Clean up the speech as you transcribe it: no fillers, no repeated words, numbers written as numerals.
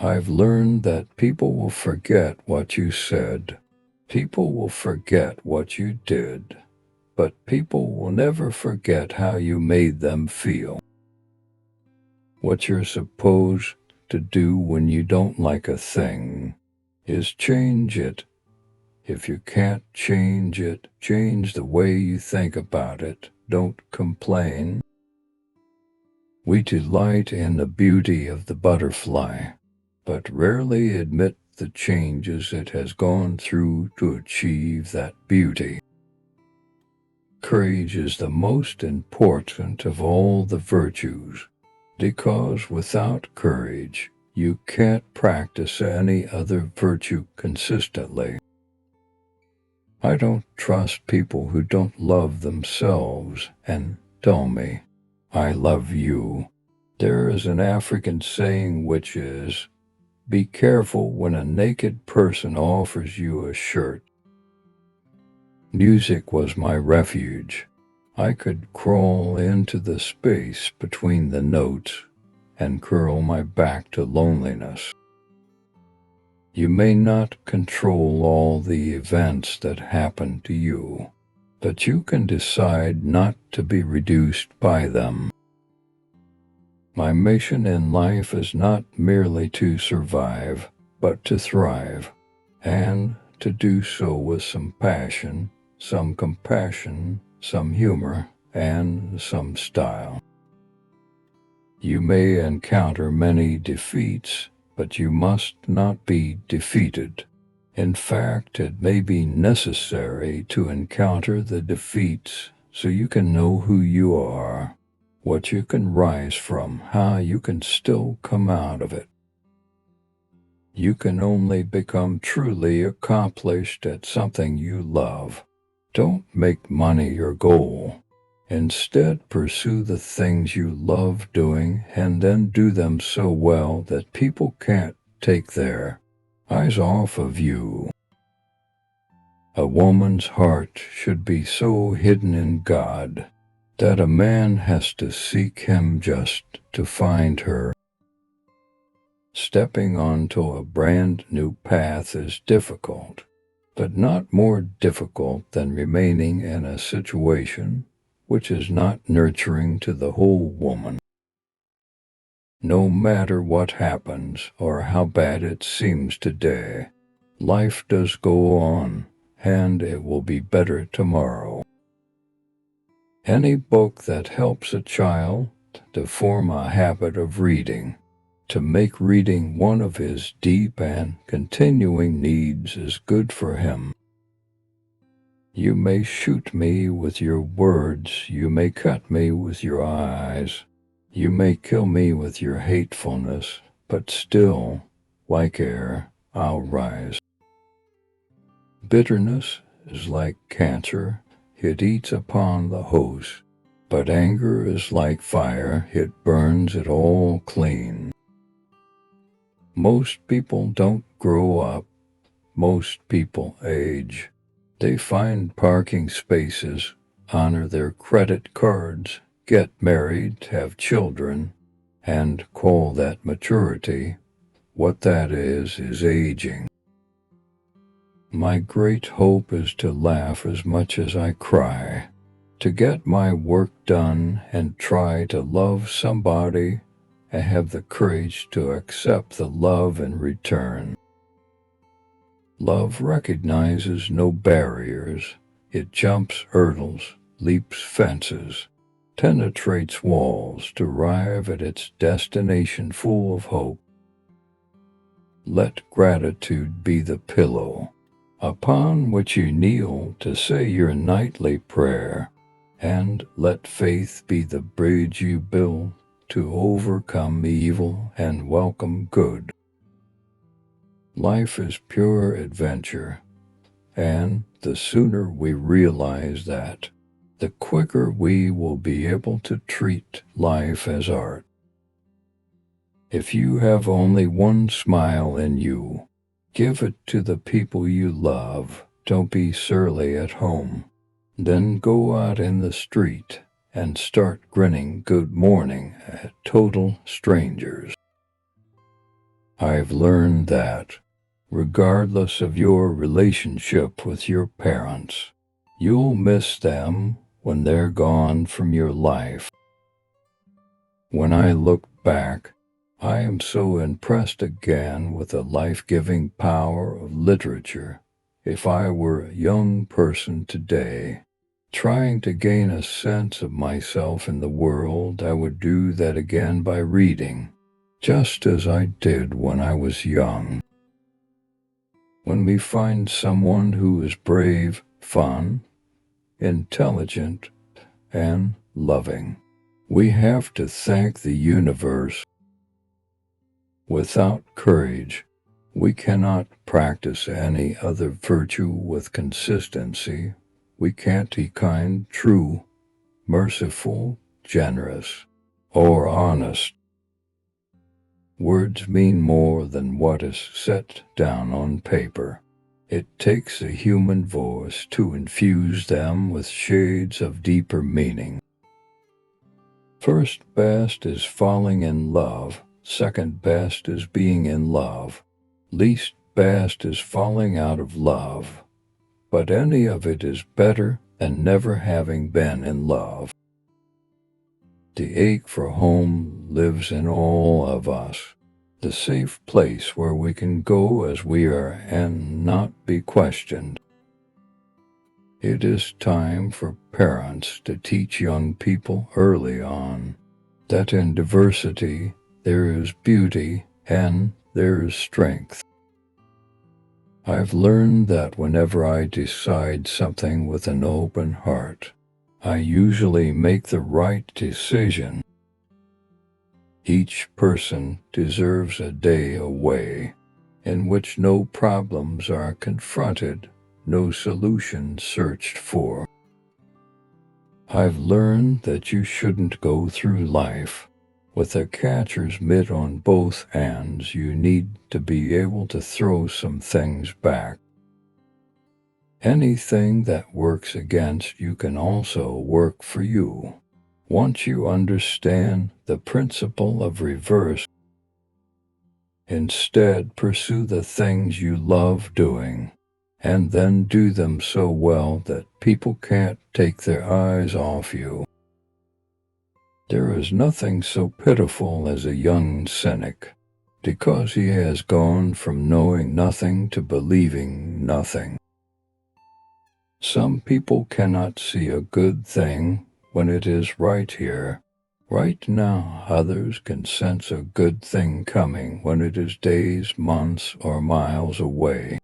I've learned that people will forget what you said. People will forget what you did. But people will never forget how you made them feel. What you're supposed to do when you don't like a thing is change it. If you can't change it, change the way you think about it. Don't complain. We delight in the beauty of the butterfly, but rarely admit the changes it has gone through to achieve that beauty. Courage is the most important of all the virtues, because without courage, you can't practice any other virtue consistently. I don't trust people who don't love themselves and tell me, I love you. There is an African saying which is, be careful when a naked person offers you a shirt. Music was my refuge. I could crawl into the space between the notes and curl my back to loneliness. You may not control all the events that happen to you, but you can decide not to be reduced by them. My mission in life is not merely to survive, but to thrive, and to do so with some passion, some compassion, some humor, and some style. You may encounter many defeats, but you must not be defeated. In fact, it may be necessary to encounter the defeats so you can know who you are, what you can rise from, how you can still come out of it. You can only become truly accomplished at something you love. Don't make money your goal. Instead, pursue the things you love doing and then do them so well that people can't take their eyes off of you. A woman's heart should be so hidden in God that a man has to seek him just to find her. Stepping onto a brand new path is difficult, but not more difficult than remaining in a situation which is not nurturing to the whole woman. No matter what happens or how bad it seems today, life does go on, and it will be better tomorrow. Any book that helps a child to form a habit of reading, to make reading one of his deep and continuing needs, is good for him. You may shoot me with your words, you may cut me with your eyes, you may kill me with your hatefulness, but still, like air, I'll rise. Bitterness is like cancer, it eats upon the host, but anger is like fire, it burns it all clean. Most people don't grow up, most people age. They find parking spaces, honor their credit cards, get married, have children, and call that maturity. What that is aging. My great hope is to laugh as much as I cry, to get my work done and try to love somebody and have the courage to accept the love in return. Love recognizes no barriers. It jumps hurdles, leaps fences, penetrates walls to arrive at its destination full of hope. Let gratitude be the pillow upon which you kneel to say your nightly prayer, and let faith be the bridge you build to overcome evil and welcome good. Life is pure adventure, and the sooner we realize that, the quicker we will be able to treat life as art. If you have only one smile in you, give it to the people you love. Don't be surly at home. Then go out in the street and start grinning good morning at total strangers. I've learned that, regardless of your relationship with your parents, you'll miss them when they're gone from your life. When I look back, I am so impressed again with the life-giving power of literature. If I were a young person today, trying to gain a sense of myself in the world, I would do that again by reading, just as I did when I was young. When we find someone who is brave, fun, intelligent, and loving, we have to thank the universe. Without courage, we cannot practice any other virtue with consistency. We can't be kind, true, merciful, generous, or honest. Words mean more than what is set down on paper. It takes a human voice to infuse them with shades of deeper meaning. First best is falling in love. Second best is being in love. Least best is falling out of love. But any of it is better than never having been in love. The ache for home lives in all of us, the safe place where we can go as we are and not be questioned. It is time for parents to teach young people early on that in diversity there is beauty and there is strength. I've learned that whenever I decide something with an open heart, I usually make the right decision. Each person deserves a day away in which no problems are confronted, no solutions searched for. I've learned that you shouldn't go through life with a catcher's mitt on both ends. You need to be able to throw some things back. Anything that works against you can also work for you. Once you understand the principle of reverse, instead pursue the things you love doing, and then do them so well that people can't take their eyes off you. There is nothing so pitiful as a young cynic, because he has gone from knowing nothing to believing nothing. Some people cannot see a good thing when it is right here, right now. Others can sense a good thing coming when it is days, months, or miles away.